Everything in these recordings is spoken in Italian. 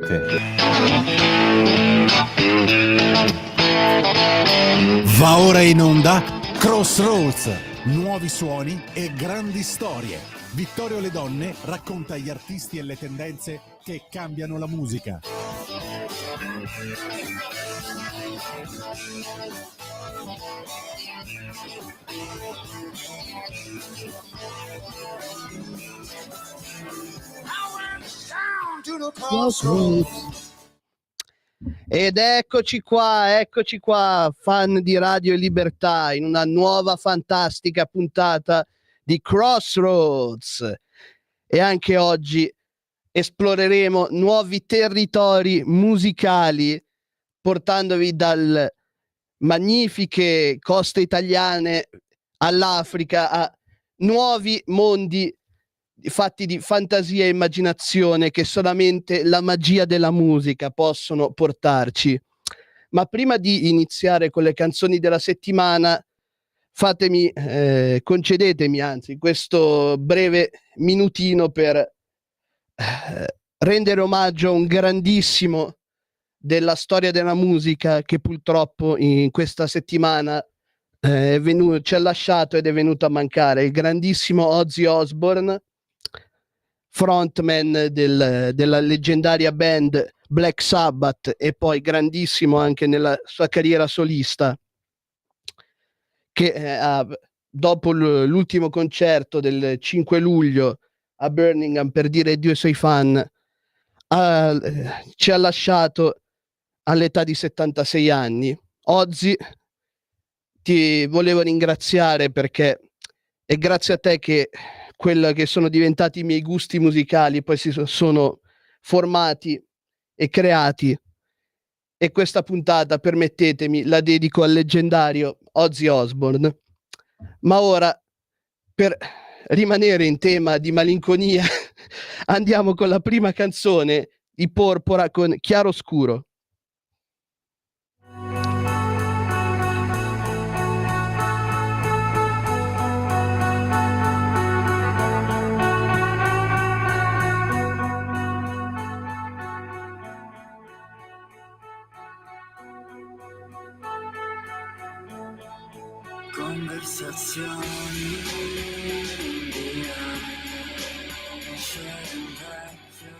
niente. Va ora in onda Crossroads, nuovi suoni e grandi storie. Vittorio Le Donne racconta gli artisti e le tendenze che cambiano la musica. Ed eccoci qua, fan di Radio Libertà, in una nuova fantastica puntata di Crossroads. E anche oggi esploreremo nuovi territori musicali, portandovi dalle magnifiche coste italiane all'Africa a nuovi mondi fatti di fantasia e immaginazione che solamente la magia della musica possono portarci. Ma prima di iniziare con le canzoni della settimana, concedetemi anzi questo breve minutino per rendere omaggio a un grandissimo della storia della musica che purtroppo in questa settimana ci ha lasciato ed è venuto a mancare, il grandissimo Ozzy Osbourne, frontman della leggendaria band Black Sabbath e poi grandissimo anche nella sua carriera solista, che dopo l'ultimo concerto del 5 luglio a Birmingham, per dire addio ai suoi fan, ci ha lasciato all'età di 76 anni. Ozzy, ti volevo ringraziare perché è grazie a te che quello che sono diventati i miei gusti musicali poi si sono formati e creati, e questa puntata, permettetemi, la dedico al leggendario Ozzy Osbourne. Ma ora, per rimanere in tema di malinconia, andiamo con la prima canzone di Porpora con Chiaroscuro. Conversazioni c'è un vecchio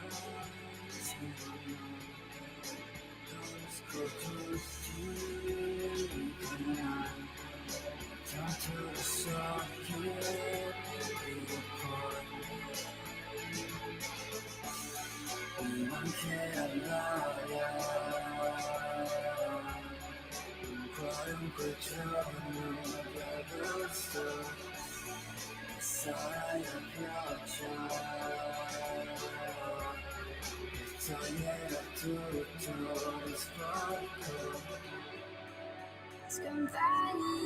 conosco tutti i canali, tanto lo so che vivo poi mi mancherà l'aria, qualunque giorno di agosto sarai la pioggia che toglierà tutto lo sporco, scomparire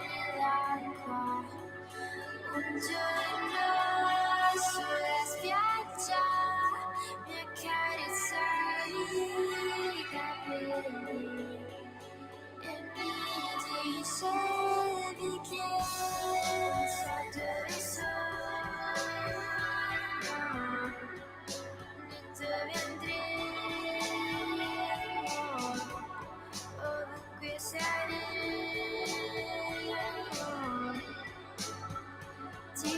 nell'acqua un giorno sulla spiaggia, mi accarezzavi i capelli e mi dicevi che so dove sono e dove andremo, ovunque saremo, ti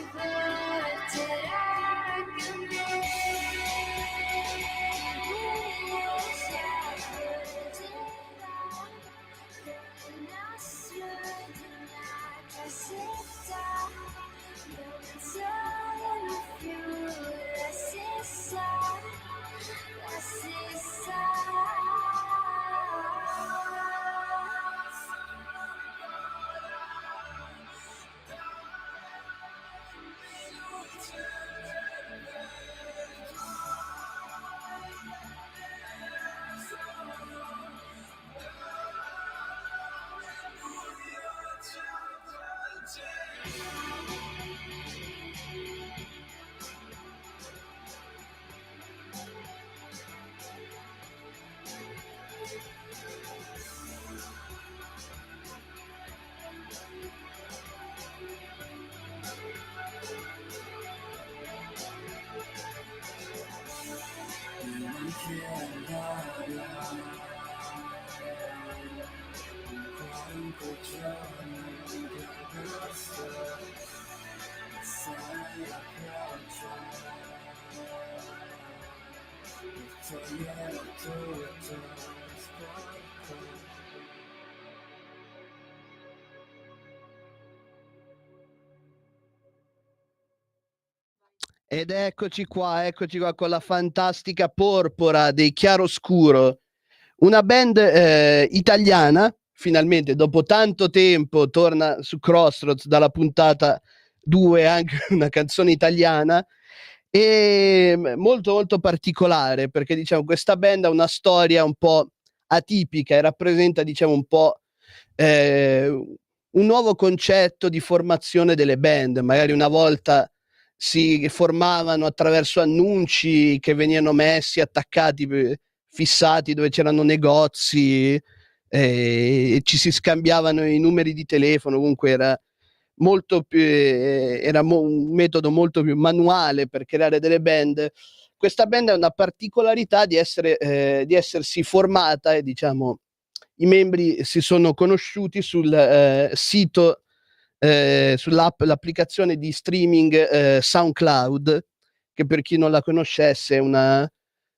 Ed eccoci qua con la fantastica Porpora dei Chiaroscuro, una band italiana, finalmente dopo tanto tempo torna su Crossroads dalla puntata 2 anche una canzone italiana e molto molto particolare perché diciamo questa band ha una storia un po' atipica e rappresenta diciamo un po' un nuovo concetto di formazione delle band. Magari una volta si formavano attraverso annunci che venivano messi, attaccati, fissati dove c'erano negozi e ci si scambiavano i numeri di telefono, comunque era molto più un metodo molto più manuale per creare delle band. Questa band ha una particolarità di essersi formata e diciamo i membri si sono conosciuti sul sito l'applicazione di streaming SoundCloud, che per chi non la conoscesse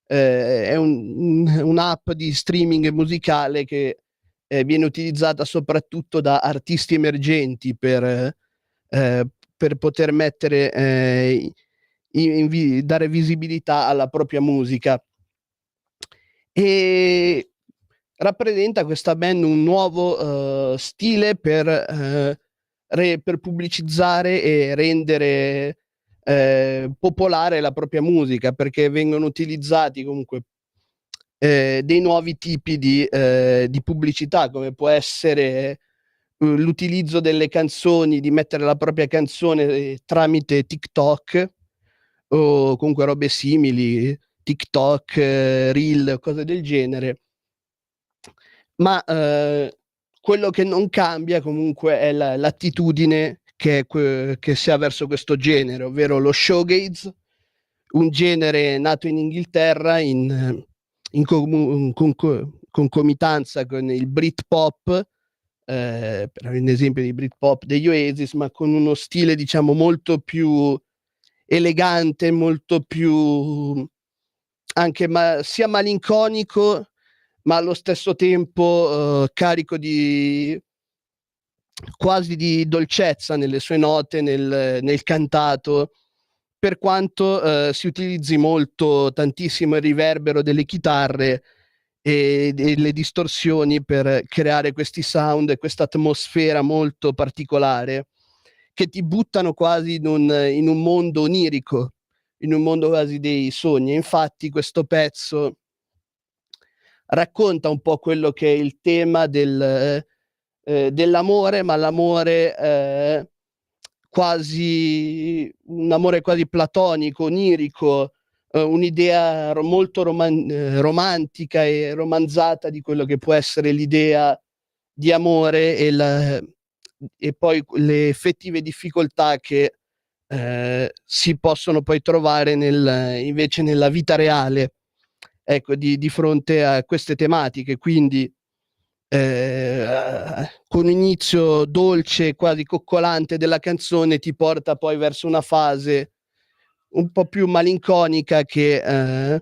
è un'app di streaming musicale che viene utilizzata soprattutto da artisti emergenti per poter mettere dare visibilità alla propria musica. E rappresenta questa band un nuovo stile per pubblicizzare e rendere popolare la propria musica, perché vengono utilizzati comunque dei nuovi tipi di pubblicità, come può essere l'utilizzo delle canzoni, di mettere la propria canzone tramite TikTok o comunque robe simili, TikTok, Reel, cose del genere. Ma quello che non cambia comunque è l'attitudine che si ha verso questo genere, ovvero lo shoegaze, un genere nato in Inghilterra in concomitanza con il Britpop, per avere un esempio di Britpop degli Oasis, ma con uno stile diciamo molto più elegante, molto più anche sia malinconico, ma allo stesso tempo carico di quasi di dolcezza nelle sue note, nel cantato, per quanto si utilizzi tantissimo il riverbero delle chitarre e delle distorsioni per creare questi sound e questa atmosfera molto particolare che ti buttano quasi in un mondo onirico, in un mondo quasi dei sogni. Infatti questo pezzo racconta un po' quello che è il tema dell'amore, ma l'amore un amore quasi platonico, onirico, un'idea molto romantica e romanzata di quello che può essere l'idea di amore e poi le effettive difficoltà che si possono poi trovare invece nella vita reale, ecco, di fronte a queste tematiche. Quindi con un inizio dolce, quasi coccolante della canzone, ti porta poi verso una fase un po' più malinconica che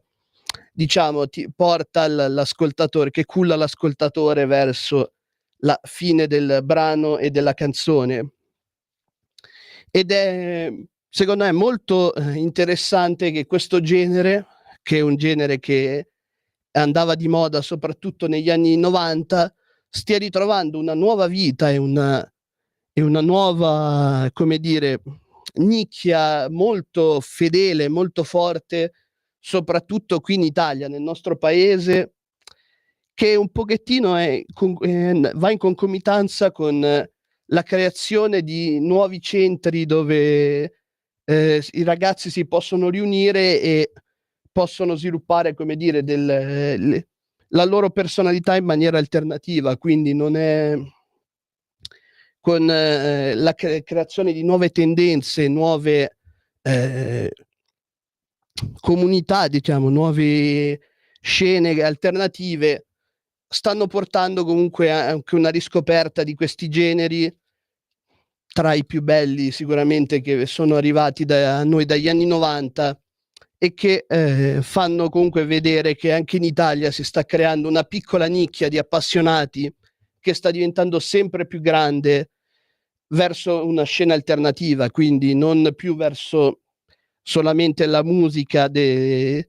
diciamo ti porta l'ascoltatore, che culla l'ascoltatore verso la fine del brano e della canzone. Ed è secondo me molto interessante che questo genere, che è un genere che andava di moda soprattutto negli anni '90, stia ritrovando una nuova vita e una nuova, come dire, nicchia molto fedele, molto forte, soprattutto qui in Italia, nel nostro paese, che un pochettino va in concomitanza con la creazione di nuovi centri dove i ragazzi si possono riunire e possono sviluppare, come dire, la loro personalità in maniera alternativa. Quindi non è con la creazione di nuove tendenze, nuove comunità, diciamo, nuove scene alternative, stanno portando comunque anche una riscoperta di questi generi, tra i più belli sicuramente, che sono arrivati da noi dagli anni 90 e che fanno comunque vedere che anche in Italia si sta creando una piccola nicchia di appassionati che sta diventando sempre più grande verso una scena alternativa, quindi non più verso solamente la musica del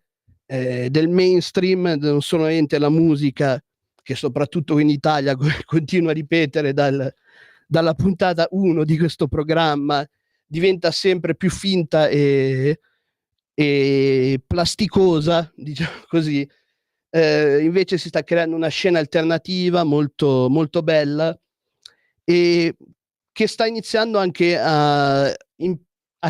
mainstream, non solamente la musica che soprattutto in Italia continua a ripetere dalla puntata 1 di questo programma, diventa sempre più finta e plasticosa, diciamo così. Invece si sta creando una scena alternativa molto, molto bella e che sta iniziando anche a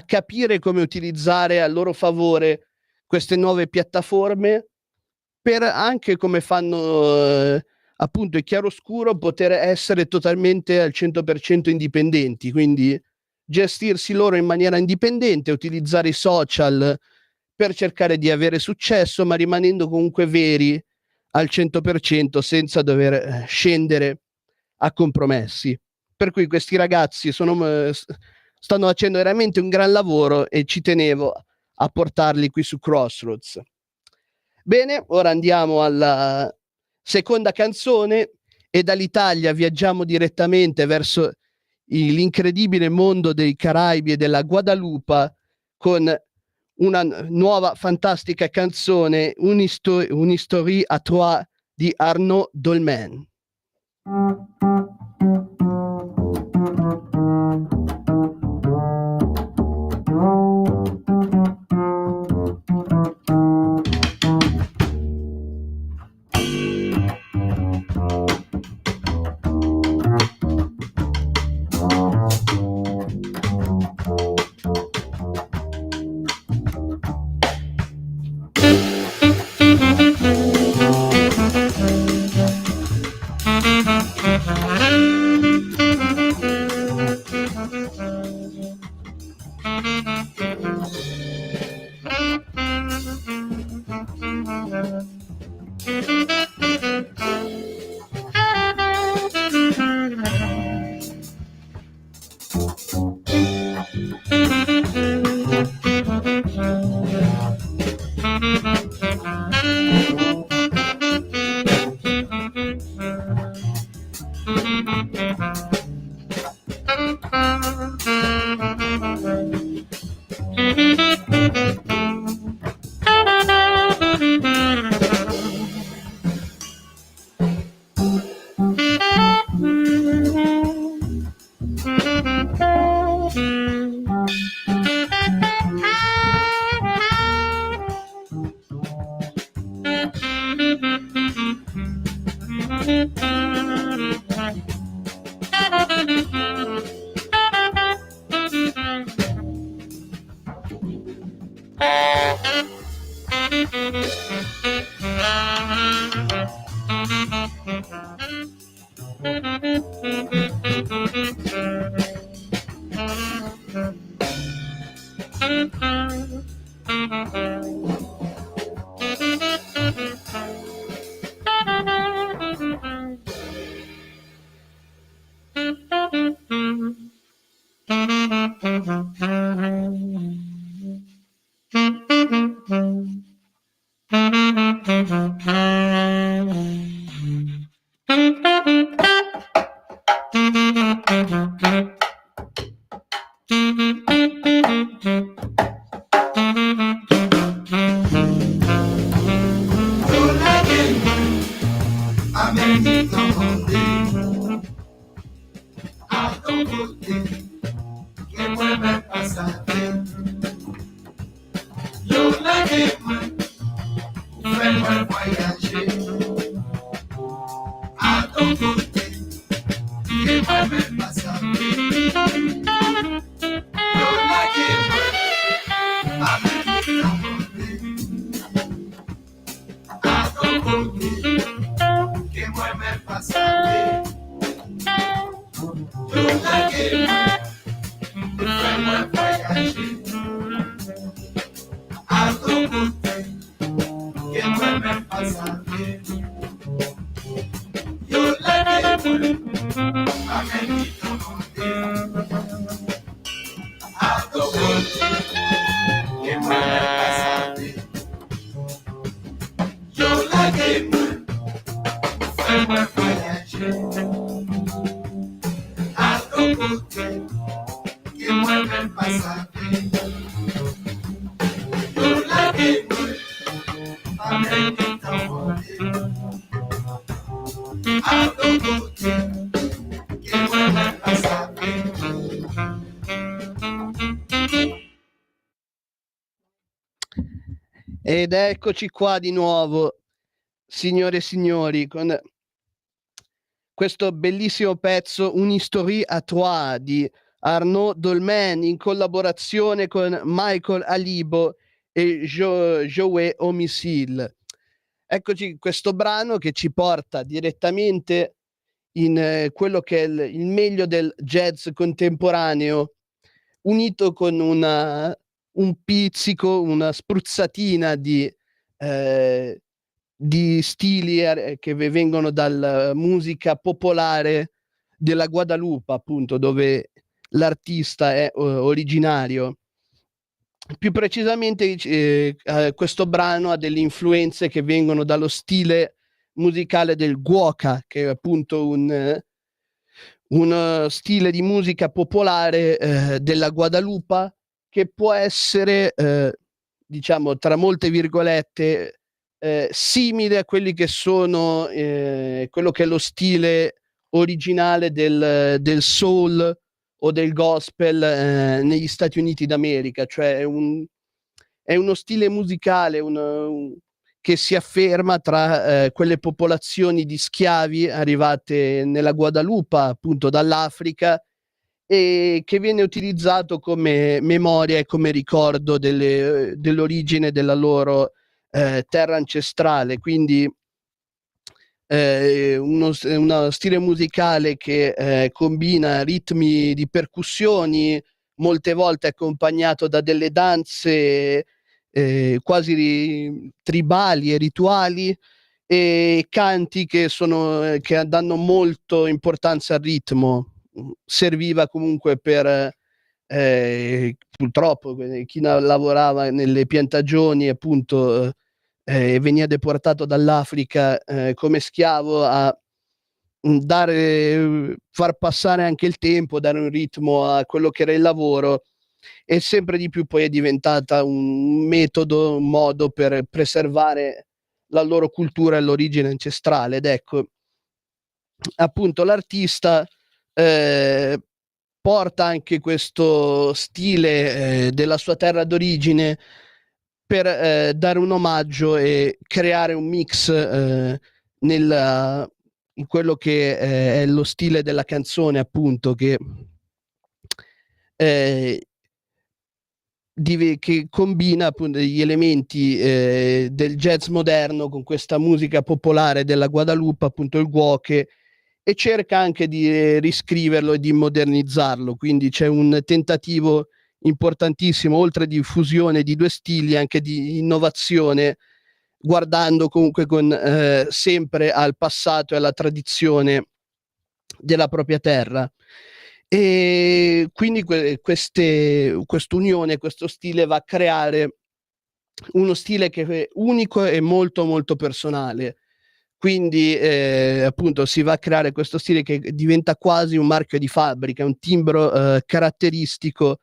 capire come utilizzare a loro favore queste nuove piattaforme per anche, come fanno appunto i chiaroscuro, poter essere totalmente al 100% indipendenti, quindi gestirsi loro in maniera indipendente, utilizzare i social per cercare di avere successo, ma rimanendo comunque veri al 100% senza dover scendere a compromessi. Per cui questi ragazzi stanno facendo veramente un gran lavoro e ci tenevo a portarli qui su Crossroads. Bene, ora andiamo alla seconda canzone e dall'Italia viaggiamo direttamente verso l'incredibile mondo dei Caraibi e della Guadalupe con una nuova fantastica canzone, Un'historie à toi di Arnaud Dolmen. Ed eccoci qua di nuovo, signore e signori, con questo bellissimo pezzo Une Histoire à Trois di Arnaud Dolmen in collaborazione con Michael Alibo e Joey Homicile. Eccoci questo brano che ci porta direttamente in quello che è il meglio del jazz contemporaneo, unito con un pizzico, una spruzzatina di stili che vengono dalla musica popolare della Guadalupe, appunto, dove l'artista è originario. Più precisamente, questo brano ha delle influenze che vengono dallo stile musicale del guoca, che è appunto uno stile di musica popolare della Guadalupe, che può essere, diciamo, tra molte virgolette, simile a quelli che sono quello che è lo stile originale del soul o del gospel negli Stati Uniti d'America, cioè è uno stile musicale che si afferma tra quelle popolazioni di schiavi arrivate nella Guadalupe, appunto dall'Africa, e che viene utilizzato come memoria e come ricordo dell'origine della loro terra ancestrale. Quindi uno stile musicale che combina ritmi di percussioni, molte volte accompagnato da delle danze quasi tribali e rituali, e canti che danno molto importanza al ritmo. Serviva comunque per purtroppo chi lavorava nelle piantagioni, appunto, veniva deportato dall'Africa come schiavo, a far passare anche il tempo, dare un ritmo a quello che era il lavoro, e sempre di più poi è diventata un metodo, un modo per preservare la loro cultura e l'origine ancestrale. Ed ecco, appunto, l'artista porta anche questo stile della sua terra d'origine per dare un omaggio e creare un mix in quello che è lo stile della canzone, appunto, che combina appunto gli elementi del jazz moderno con questa musica popolare della Guadalupe, appunto il guoche, e cerca anche di riscriverlo e di modernizzarlo. Quindi c'è un tentativo importantissimo, oltre di fusione di due stili, anche di innovazione, guardando comunque sempre al passato e alla tradizione della propria terra. E quindi quest'unione, questo stile va a creare uno stile che è unico e molto molto personale. Quindi appunto si va a creare questo stile che diventa quasi un marchio di fabbrica, un timbro caratteristico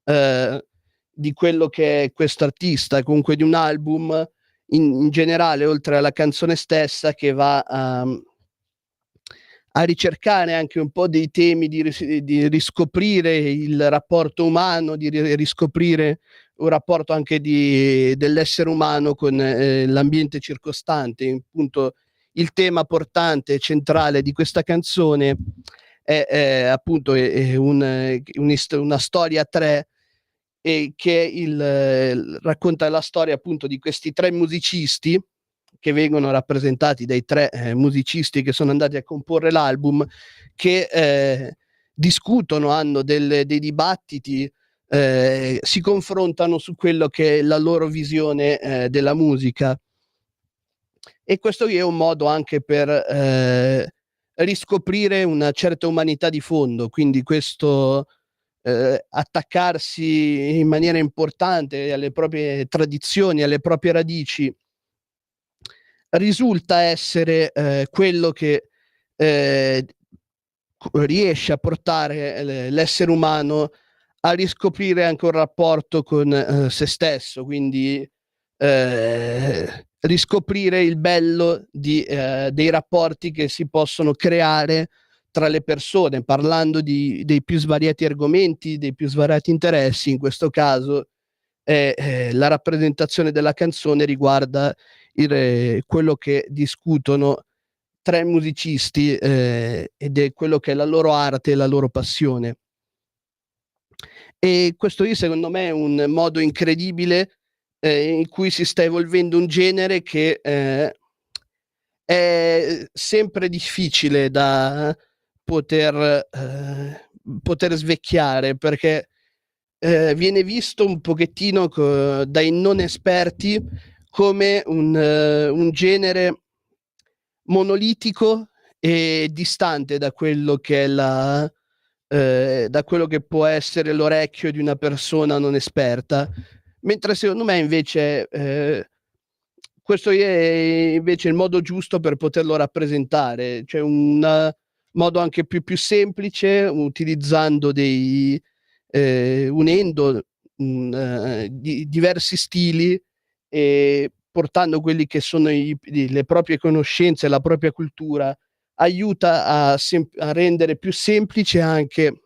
di quello che è questo artista, comunque di un album in generale, oltre alla canzone stessa, che va a ricercare anche un po' dei temi di riscoprire il rapporto umano, di riscoprire un rapporto anche dell'essere umano con l'ambiente circostante. Appunto, il tema portante e centrale di questa canzone è appunto una storia a tre, e che racconta la storia appunto di questi tre musicisti, che vengono rappresentati dai tre musicisti che sono andati a comporre l'album, che discutono, hanno dei dibattiti, si confrontano su quello che è la loro visione della musica. E questo è un modo anche per riscoprire una certa umanità di fondo, quindi questo attaccarsi in maniera importante alle proprie tradizioni, alle proprie radici, risulta essere quello che riesce a portare l'essere umano a riscoprire anche un rapporto con se stesso, quindi riscoprire il bello dei rapporti che si possono creare tra le persone, parlando dei più svariati argomenti, dei più svariati interessi. In questo caso la rappresentazione della canzone riguarda quello che discutono 3 musicisti, ed è quello che è la loro arte e la loro passione. E questo qui secondo me è un modo incredibile, in cui si sta evolvendo un genere che, è sempre difficile da poter svecchiare, perché, viene visto un pochettino dai non esperti come un genere monolitico e distante da quello che è da quello che può essere l'orecchio di una persona non esperta, mentre secondo me invece questo è invece il modo giusto per poterlo rappresentare, cioè un modo anche più semplice, utilizzando unendo diversi stili e portando quelli che sono le proprie conoscenze, la propria cultura, aiuta a rendere più semplice anche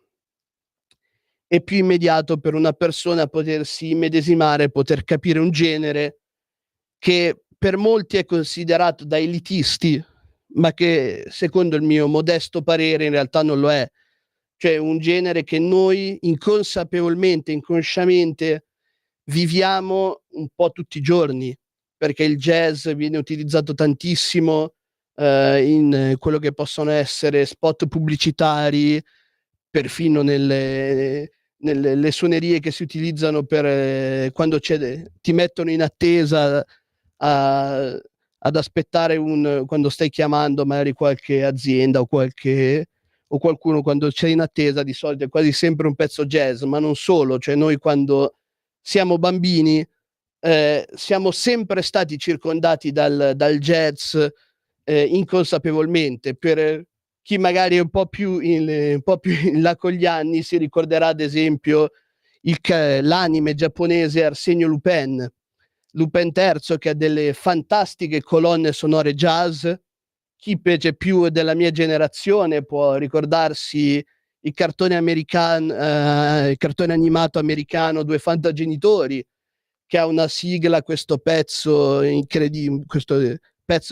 e più immediato per una persona potersi immedesimare, poter capire un genere che per molti è considerato da elitisti, ma che secondo il mio modesto parere in realtà non lo è. Cioè un genere che noi inconsapevolmente, inconsciamente viviamo un po' tutti i giorni, perché il jazz viene utilizzato tantissimo in quello che possono essere spot pubblicitari, perfino nelle suonerie che si utilizzano per quando ti mettono in attesa ad aspettare quando stai chiamando magari qualche azienda o qualcuno quando c'è in attesa, di solito è quasi sempre un pezzo jazz, ma non solo, cioè noi quando siamo bambini siamo sempre stati circondati dal jazz inconsapevolmente. Per chi magari è un po' più in là con gli anni si ricorderà ad esempio l'anime giapponese Arsenio Lupin III, che ha delle fantastiche colonne sonore jazz. Chi invece più della mia generazione può ricordarsi il cartone animato americano Due Fantagenitori, che ha una sigla, questo pezzo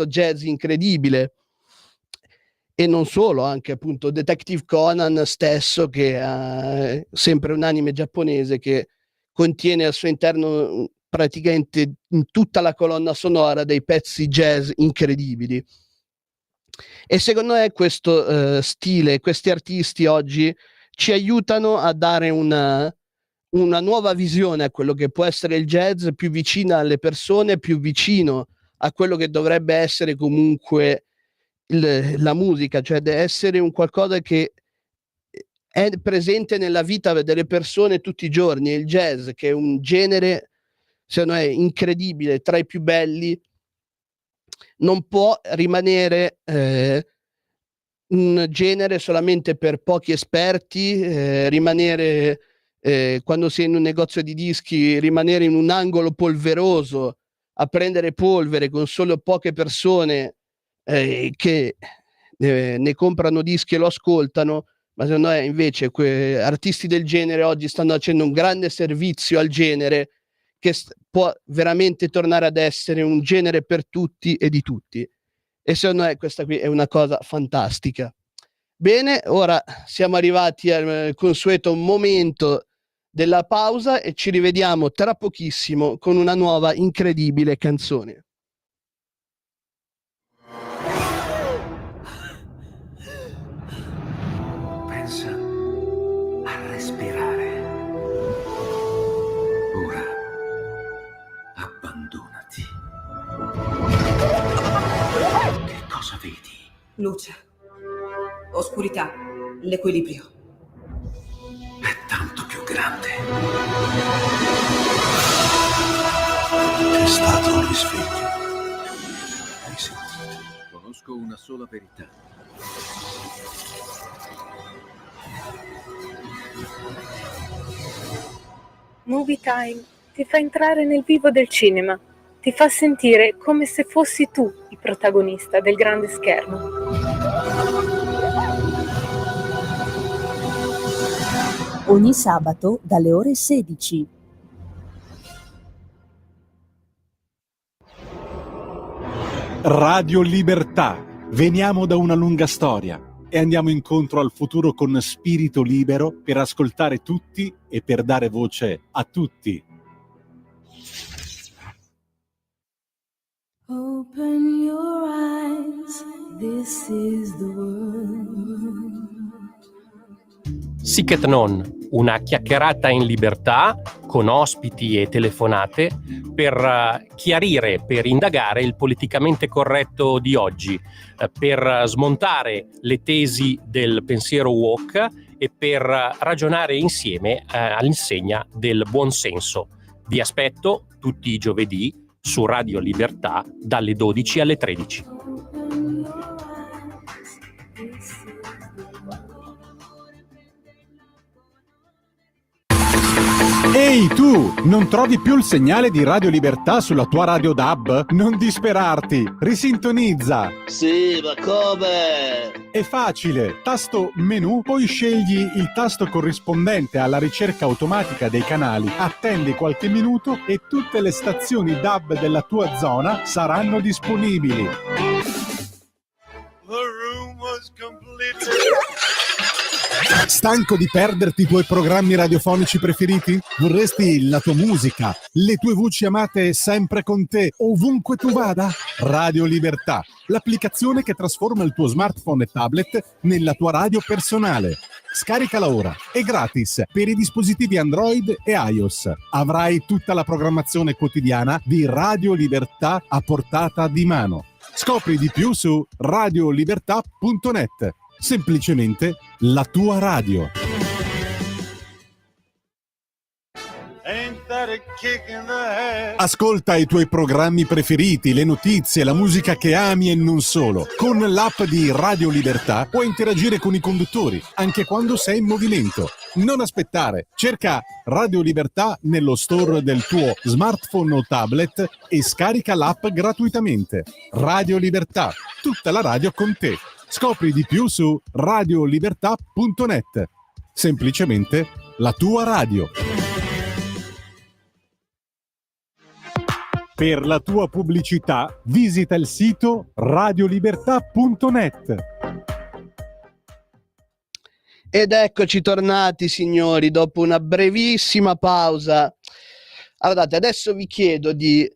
jazz incredibile. E non solo, anche appunto Detective Conan stesso, che ha sempre un anime giapponese che contiene al suo interno praticamente in tutta la colonna sonora dei pezzi jazz incredibili. E secondo me questo stile, questi artisti oggi ci aiutano a dare una nuova visione a quello che può essere il jazz, più vicina alle persone, più vicino a quello che dovrebbe essere comunque la musica, cioè deve essere un qualcosa che è presente nella vita delle persone tutti i giorni. E il jazz, che è un genere secondo me incredibile, tra i più belli, non può rimanere un genere solamente per pochi esperti, rimanere quando sei in un negozio di dischi, rimanere in un angolo polveroso a prendere polvere con solo poche persone che ne comprano dischi e lo ascoltano. Ma secondo me invece artisti del genere oggi stanno facendo un grande servizio al genere, che può veramente tornare ad essere un genere per tutti e di tutti. E secondo me questa qui è una cosa fantastica. Bene, ora siamo arrivati al consueto momento della pausa e ci rivediamo tra pochissimo con una nuova incredibile canzone. Pensa a respirare. Ora abbandonati. Che cosa vedi? Luce. oscurità, l'equilibrio. È tanto più grande. C'è stato un risveglio. Hai sentito? Conosco una sola verità. Movie Time ti fa entrare nel vivo del cinema, ti fa sentire come se fossi tu il protagonista del grande schermo. Ogni sabato dalle ore 16. Radio Libertà. Veniamo da una lunga storia e andiamo incontro al futuro con spirito libero per ascoltare tutti e per dare voce a tutti. Open your eyes, this is the world. Sic et non, una chiacchierata in libertà con ospiti e telefonate per chiarire, per indagare il politicamente corretto di oggi, per smontare le tesi del pensiero woke e per ragionare insieme all'insegna del buon senso. Vi aspetto tutti i giovedì su Radio Libertà dalle 12 alle 13. Open your eyes, this is the world. Ehi tu, non trovi più il segnale di Radio Libertà sulla tua radio DAB? Non disperarti, risintonizza! Sì, ma come? È facile, tasto menu, poi scegli il tasto corrispondente alla ricerca automatica dei canali, attendi qualche minuto e tutte le stazioni DAB della tua zona saranno disponibili. Stanco di perderti i tuoi programmi radiofonici preferiti? Vorresti la tua musica, le tue voci amate sempre con te, ovunque tu vada? Radio Libertà, l'applicazione che trasforma il tuo smartphone e tablet nella tua radio personale. Scaricala ora, è gratis per i dispositivi Android e iOS. Avrai tutta la programmazione quotidiana di Radio Libertà a portata di mano. Scopri di più su radiolibertà.net. Semplicemente la tua radio. Ascolta i tuoi programmi preferiti, le notizie, la musica che ami e non solo. Con l'app di Radio Libertà puoi interagire con i conduttori, anche quando sei in movimento. Non aspettare, cerca Radio Libertà nello store del tuo smartphone o tablet e scarica l'app gratuitamente. Radio Libertà, tutta la radio con te. Scopri di più su radiolibertà.net. Semplicemente la tua radio. Per la tua pubblicità visita il sito radiolibertà.net. Ed eccoci tornati, signori, dopo una brevissima pausa. Allora, adesso vi chiedo di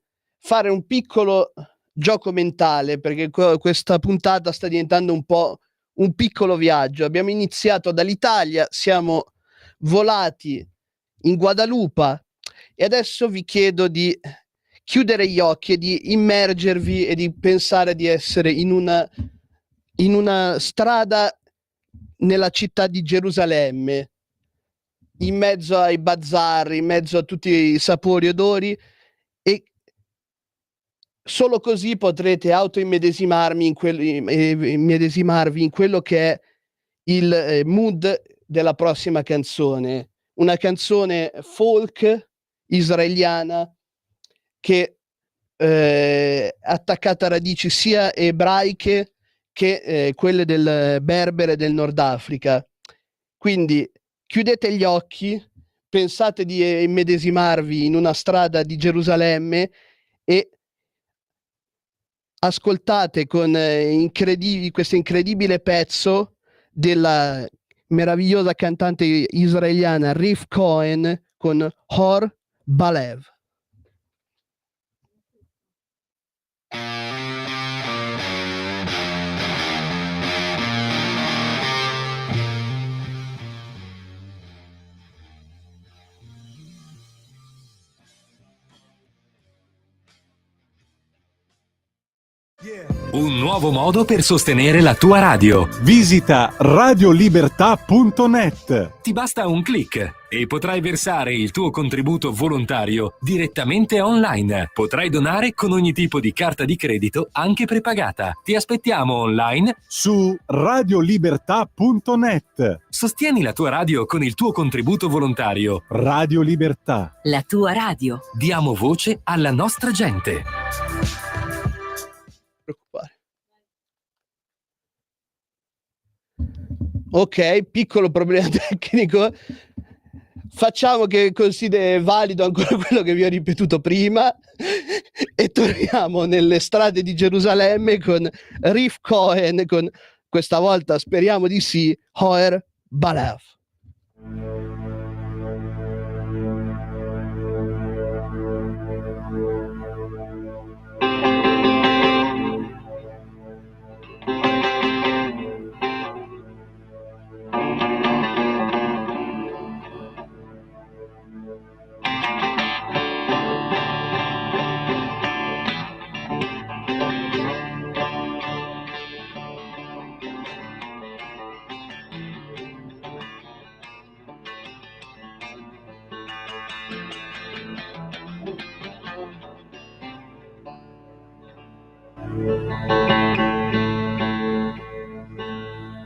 fare un piccolo gioco mentale, perché questa puntata sta diventando un po' un piccolo viaggio. Abbiamo iniziato dall'Italia, siamo volati in Guadalupe e adesso vi chiedo di chiudere gli occhi e di immergervi e di pensare di essere in una strada nella città di Gerusalemme, in mezzo ai bazar, in mezzo a tutti i sapori e odori, e solo così potrete autoimmedesimarvi in quello che è il mood della prossima canzone. Una canzone folk israeliana che è attaccata a radici sia ebraiche che quelle del berbere del Nord Africa. Quindi chiudete gli occhi, pensate di immedesimarvi in una strada di Gerusalemme e ascoltate con questo incredibile pezzo della meravigliosa cantante israeliana Rif Cohen con Hor Balev. Yeah. Un nuovo modo per sostenere la tua radio. Visita radiolibertà.net. Ti basta un click e potrai versare il tuo contributo volontario direttamente online. Potrai donare con ogni tipo di carta di credito, anche prepagata. Ti aspettiamo online su radiolibertà.net. Sostieni la tua radio con il tuo contributo volontario. Radio Libertà. La tua radio. Diamo voce alla nostra gente. Preoccupare. Ok, piccolo problema tecnico. Facciamo che consideri valido ancora quello che vi ho ripetuto prima e torniamo nelle strade di Gerusalemme con Riff Cohen, con questa volta speriamo di sì, Hoer Balev.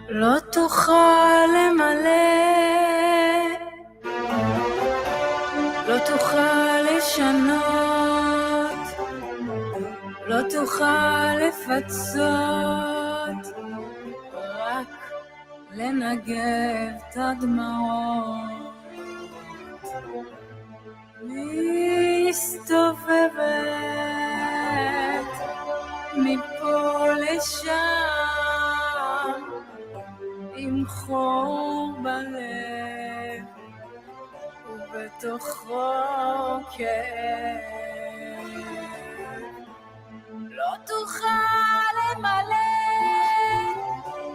לא תוכל למלא, לא תוכל לשנות, לא תוכל לפצות, רק לנגב את הדמעות. מסתובבת מפה לשם עם חור בלב ובתוכו כאב. לא תוכל למלא,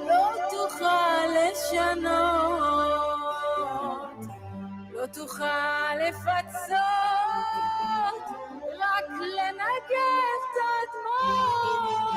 לא תוכל לשנות, לא תוכל לפצות, רק לנגב את הדמעות.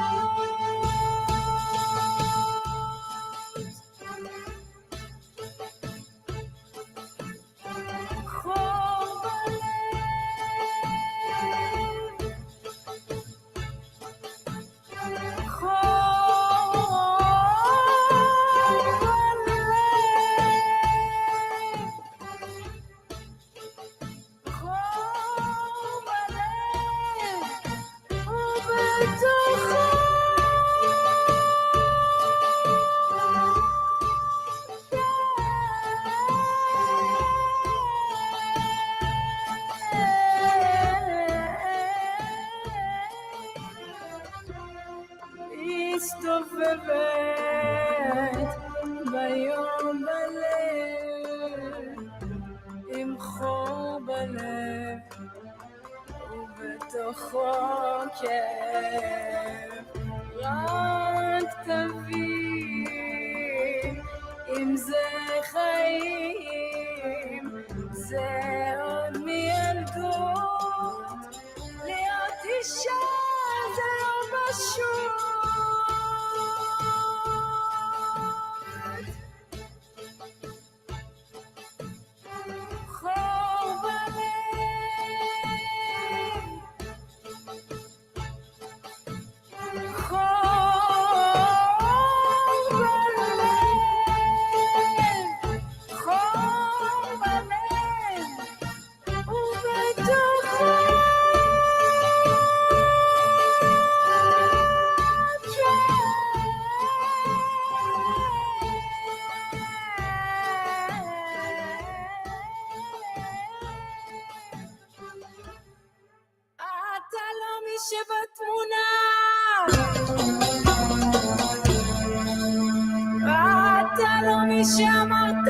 מסתובבת ביום בלב עם חור בלב ובתוכו כאב. רק תבין אם זה חיים, זה עוד מילדות, להיות אישה זה לא פשוט. שבתמונה אתה לא מי שאמרת,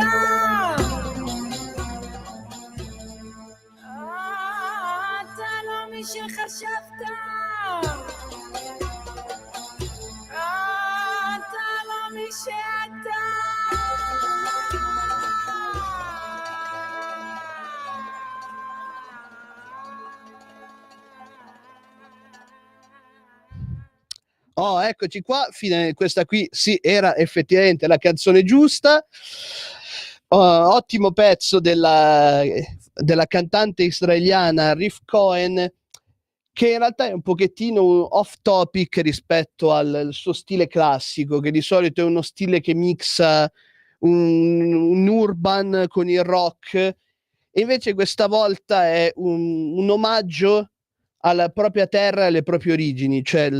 אתה לא מי שחשבת, אתה לא מי שאתה. Oh, eccoci qua, questa qui sì, era effettivamente la canzone giusta. Ottimo pezzo della cantante israeliana Rif Cohen, che in realtà è un pochettino off topic rispetto al suo stile classico, che di solito è uno stile che mixa un urban con il rock, e invece questa volta è un omaggio alla propria terra e alle proprie origini, cioè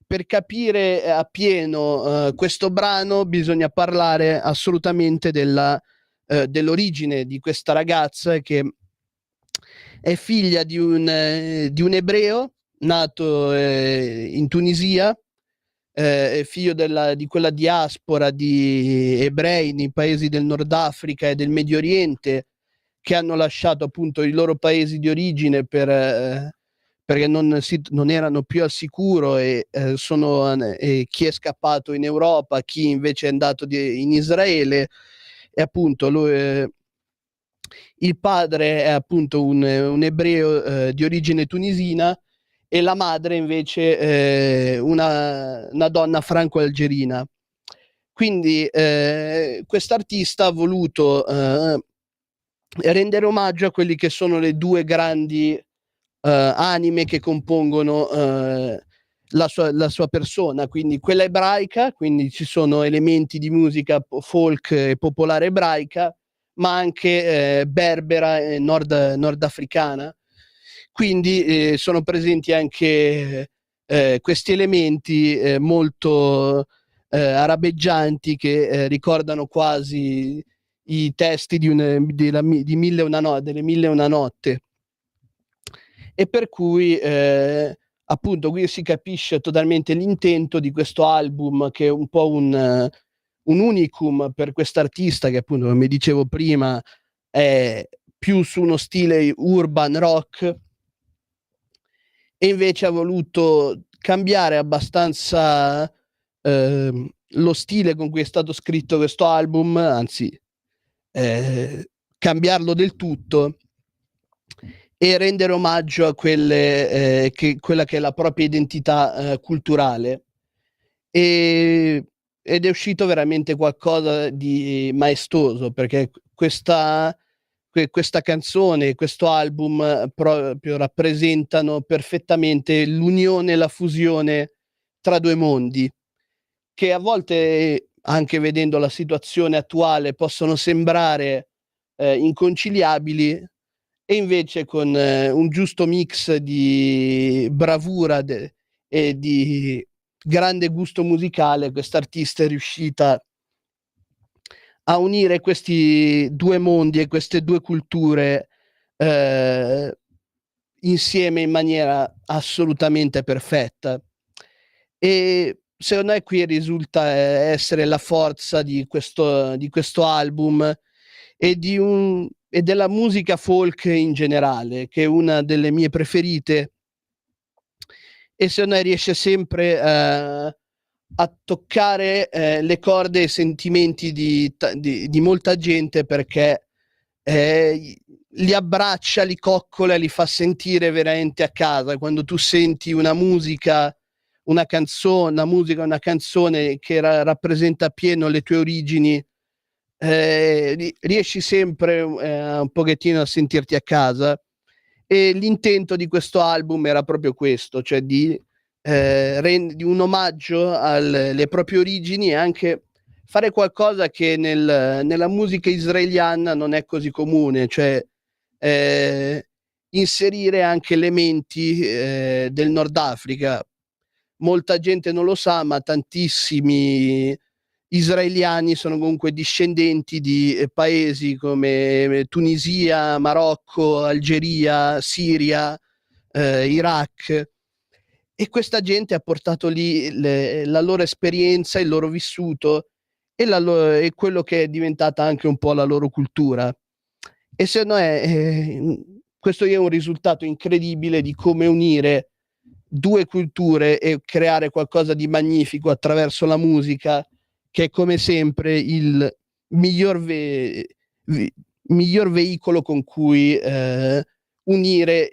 per capire appieno questo brano bisogna parlare assolutamente dell'origine di questa ragazza, che è figlia di un ebreo nato in Tunisia, è figlio di quella diaspora di ebrei nei paesi del Nord Africa e del Medio Oriente, che hanno lasciato appunto i loro paesi di origine perché non erano più al sicuro, e chi è scappato in Europa, chi invece è andato in Israele. E appunto il padre è appunto un ebreo di origine tunisina, e la madre invece una donna franco-algerina. Quindi quest'artista ha voluto rendere omaggio a quelli che sono le due grandi anime che compongono la sua persona, quindi quella ebraica, quindi ci sono elementi di musica folk e popolare ebraica, ma anche berbera e nordafricana. Quindi sono presenti anche questi elementi molto arabeggianti, che ricordano quasi i testi di delle Mille e una notte. E per cui appunto qui si capisce totalmente l'intento di questo album, che è un po' un unicum per quest'artista, che appunto, come dicevo prima, è più su uno stile urban rock, e invece ha voluto cambiare abbastanza lo stile con cui è stato scritto questo album, anzi cambiarlo del tutto, e rendere omaggio a quella che è la propria identità culturale. Ed è uscito veramente qualcosa di maestoso, perché questa canzone, questo album proprio rappresentano perfettamente l'unione e la fusione tra due mondi, che a volte, anche vedendo la situazione attuale, possono sembrare inconciliabili, e invece con un giusto mix di bravura e di grande gusto musicale, quest'artista è riuscita a unire questi due mondi e queste due culture insieme in maniera assolutamente perfetta. E secondo me qui risulta essere la forza di questo album e della musica folk in generale, che è una delle mie preferite, e secondo me riesce sempre a toccare le corde e i sentimenti di molta gente, perché li abbraccia, li coccola, li fa sentire veramente a casa. Quando tu senti una canzone che rappresenta appieno le tue origini, riesci sempre un pochettino a sentirti a casa. E l'intento di questo album era proprio questo, cioè di un omaggio alle proprie origini, e anche fare qualcosa che nella musica israeliana non è così comune, cioè inserire anche elementi del Nord Africa. Molta gente non lo sa, ma tantissimi israeliani sono comunque discendenti di paesi come Tunisia, Marocco, Algeria, Siria, Iraq, e questa gente ha portato lì la loro esperienza, il loro vissuto e quello che è diventata anche un po' la loro cultura. E secondo me questo è un risultato incredibile di come unire due culture e creare qualcosa di magnifico attraverso la musica, che è come sempre il miglior veicolo con cui unire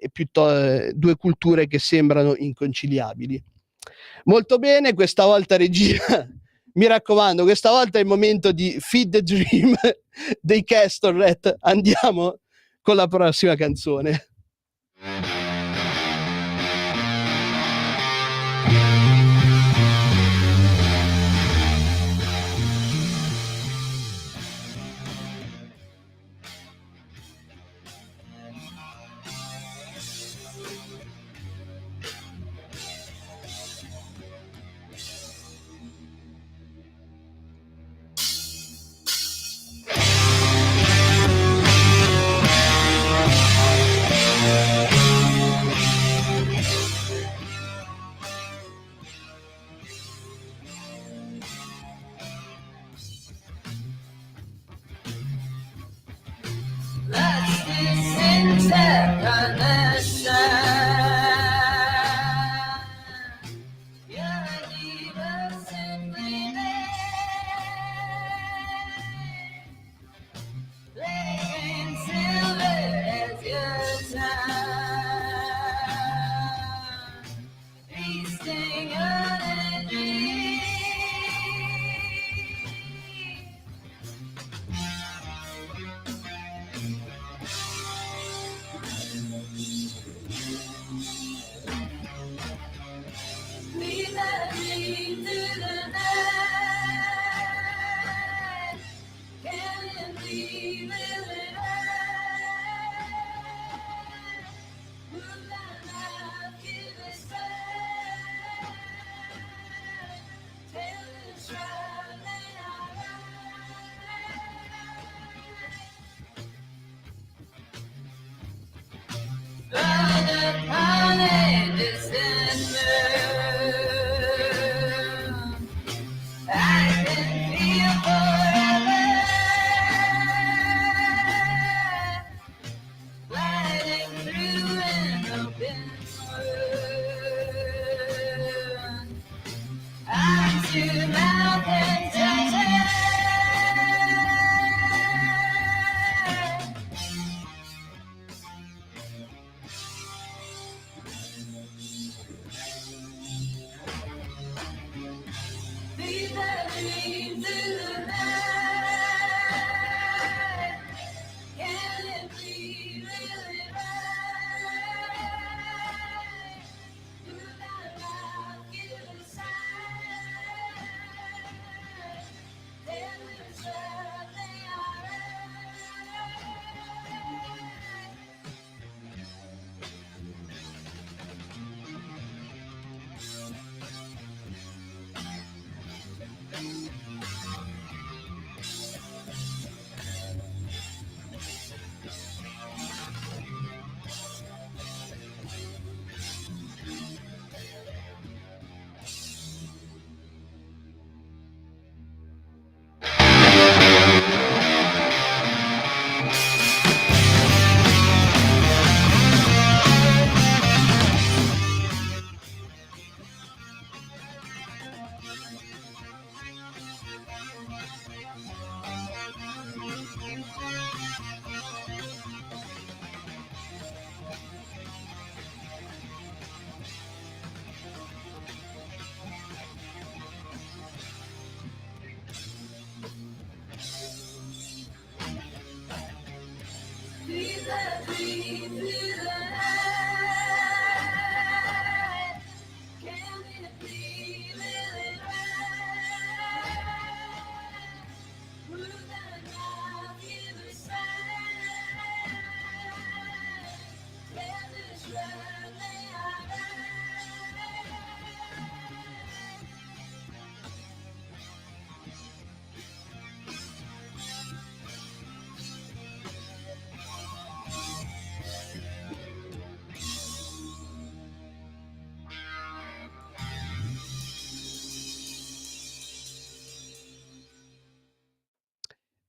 due culture che sembrano inconciliabili. Molto bene, questa volta regia, mi raccomando, questa volta è il momento di Feed the Dream dei Castoret. Andiamo con la prossima canzone.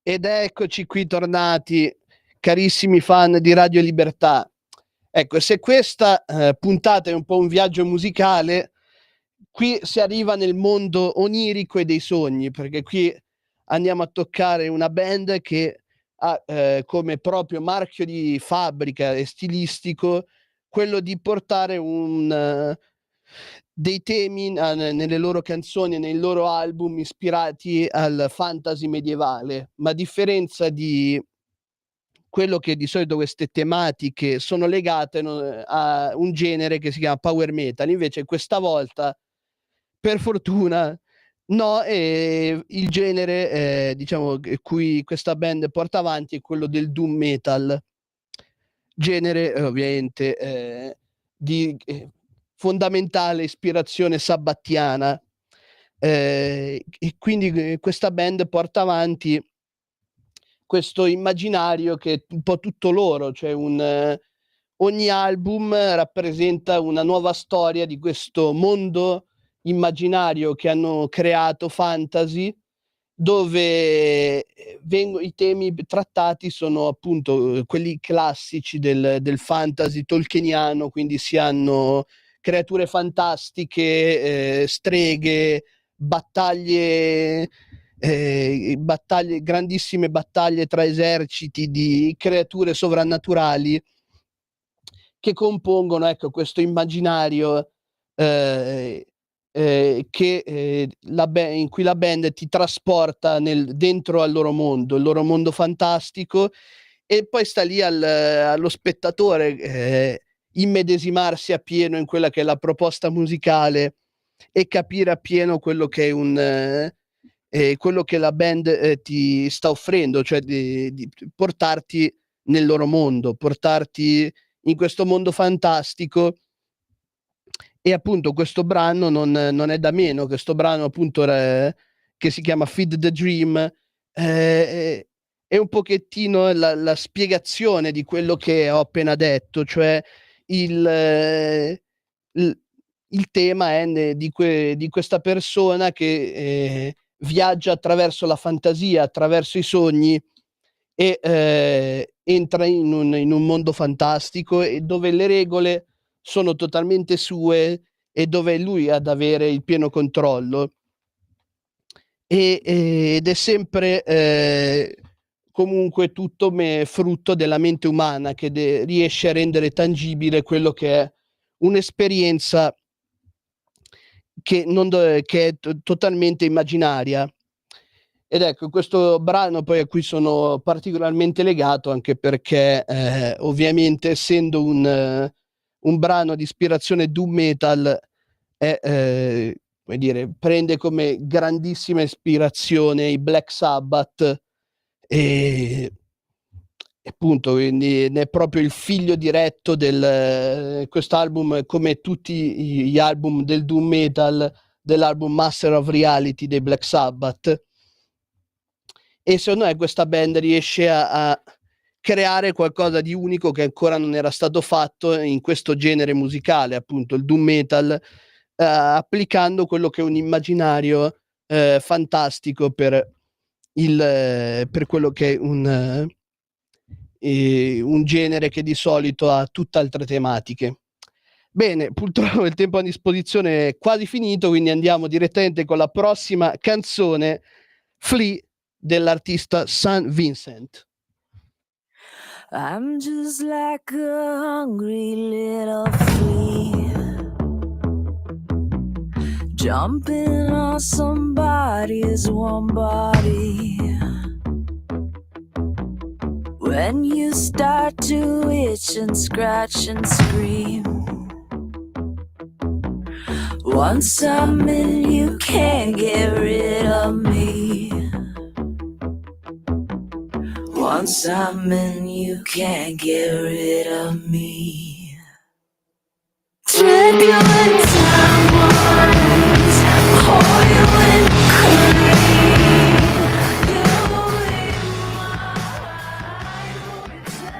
Ed eccoci qui tornati, carissimi fan di Radio Libertà. Ecco, se questa puntata è un po' un viaggio musicale, qui si arriva nel mondo onirico e dei sogni, perché qui andiamo a toccare una band che ha come proprio marchio di fabbrica e stilistico quello di portare un dei temi nelle loro canzoni e nei loro album ispirati al fantasy medievale, ma a differenza di quello che di solito queste tematiche sono legate a un genere che si chiama power metal, invece questa volta, per fortuna, no, il genere diciamo cui questa band porta avanti è quello del doom metal, genere ovviamente di fondamentale ispirazione sabbattiana, e quindi questa band porta avanti questo immaginario che è un po' tutto loro, cioè ogni album rappresenta una nuova storia di questo mondo immaginario che hanno creato fantasy, dove i temi trattati sono appunto quelli classici del fantasy tolkieniano, quindi si hanno creature fantastiche, streghe, battaglie, grandissime battaglie tra eserciti di creature sovrannaturali che compongono, ecco, questo immaginario che in cui la band ti trasporta dentro al loro mondo, il loro mondo fantastico, e poi sta lì allo spettatore immedesimarsi appieno in quella che è la proposta musicale e capire appieno quello che è quello che la band ti sta offrendo, cioè di portarti nel loro mondo, portarti in questo mondo fantastico. E appunto questo brano non è da meno, questo brano appunto che si chiama Feed the Dream, è un pochettino la spiegazione di quello che ho appena detto, cioè il tema è di questa persona che viaggia attraverso la fantasia, attraverso i sogni, e entra in un mondo fantastico e dove le regole sono totalmente sue e dove lui ad avere il pieno controllo, ed è sempre comunque tutto frutto della mente umana che riesce a rendere tangibile quello che è un'esperienza che è totalmente immaginaria. Ed ecco, questo brano poi a cui sono particolarmente legato, anche perché ovviamente essendo un brano di ispirazione doom metal, come dire, prende come grandissima ispirazione i Black Sabbath, e appunto quindi ne è proprio il figlio diretto quest'album, come tutti gli album del doom metal, dell'album Master of Reality dei Black Sabbath. E secondo me questa band riesce a creare qualcosa di unico che ancora non era stato fatto in questo genere musicale, appunto il doom metal, applicando quello che è un immaginario fantastico per quello che è un genere che di solito ha tutt'altre tematiche. Bene, purtroppo il tempo a disposizione è quasi finito, quindi andiamo direttamente con la prossima canzone, Flea, dell'artista St. Vincent. I'm just like a hungry little flea, jumping on somebody's warm body. When you start to itch and scratch and scream, once I'm in, you can't get rid of me. Once I'm in, you can't get rid of me. Trickling diamonds, oil and cream. You're in my eternity.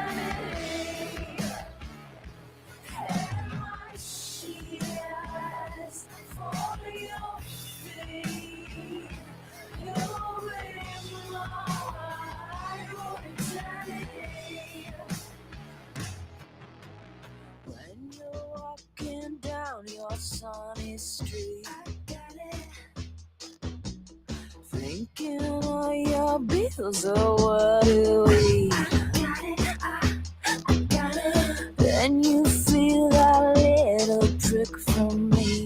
And my shears for your feet. You're in my when you're walking down your sunny street, thinking of your bills or what to eat, then you feel that little prick from me.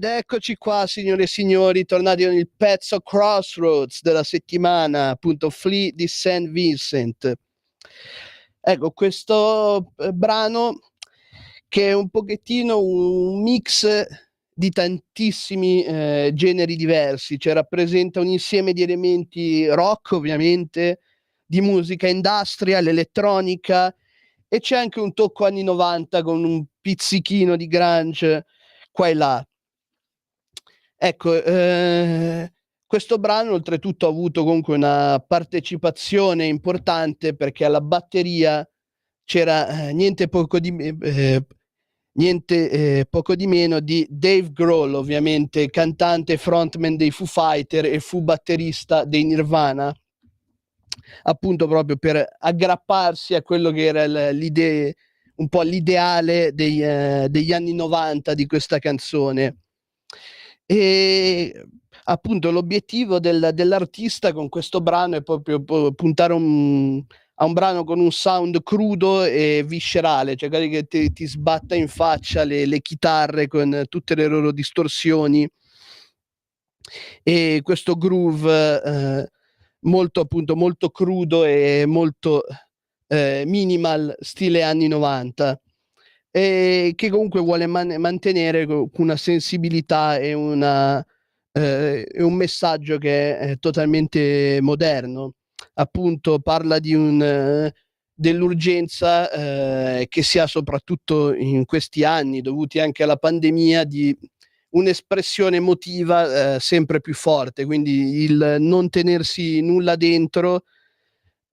Ed eccoci qua, signore e signori, tornati con il pezzo Crossroads della settimana, appunto Flea di St. Vincent. Ecco, questo brano che è un pochettino un mix di tantissimi generi diversi, cioè rappresenta un insieme di elementi rock, ovviamente, di musica industrial, elettronica, e c'è anche un tocco anni 90 con un pizzichino di grunge qua e là. Ecco, questo brano oltretutto ha avuto comunque una partecipazione importante, perché alla batteria c'era niente poco di meno di Dave Grohl, ovviamente cantante e frontman dei Foo Fighter e fu batterista dei Nirvana, appunto proprio per aggrapparsi a quello che era l'idea, un po' l'ideale degli anni 90 di questa canzone. E appunto l'obiettivo dell'artista con questo brano è proprio puntare a un brano con un sound crudo e viscerale, cioè che ti sbatta in faccia le chitarre con tutte le loro distorsioni e questo groove molto, appunto, molto crudo e molto minimal, stile anni 90. Che comunque vuole mantenere una sensibilità e un messaggio che è totalmente moderno. Appunto parla dell'urgenza che si ha soprattutto in questi anni, dovuti anche alla pandemia, di un'espressione emotiva sempre più forte, quindi il non tenersi nulla dentro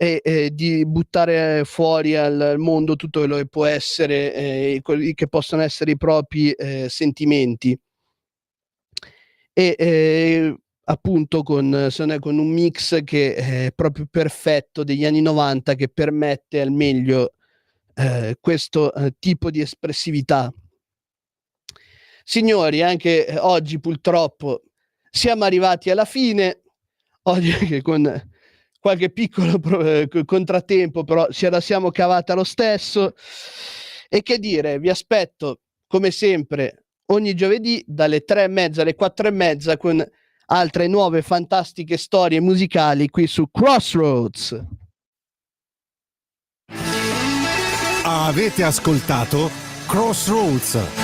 e di buttare fuori al mondo tutto quello che può essere, quelli che possono essere i propri sentimenti. E appunto con un mix che è proprio perfetto degli anni 90, che permette al meglio questo tipo di espressività. Signori, anche oggi purtroppo siamo arrivati alla fine, oggi anche con qualche piccolo contrattempo, però ce la siamo cavata lo stesso. E che dire, vi aspetto come sempre ogni giovedì dalle 3:30 alle 4:30 con altre nuove fantastiche storie musicali qui su Crossroads. Avete ascoltato Crossroads,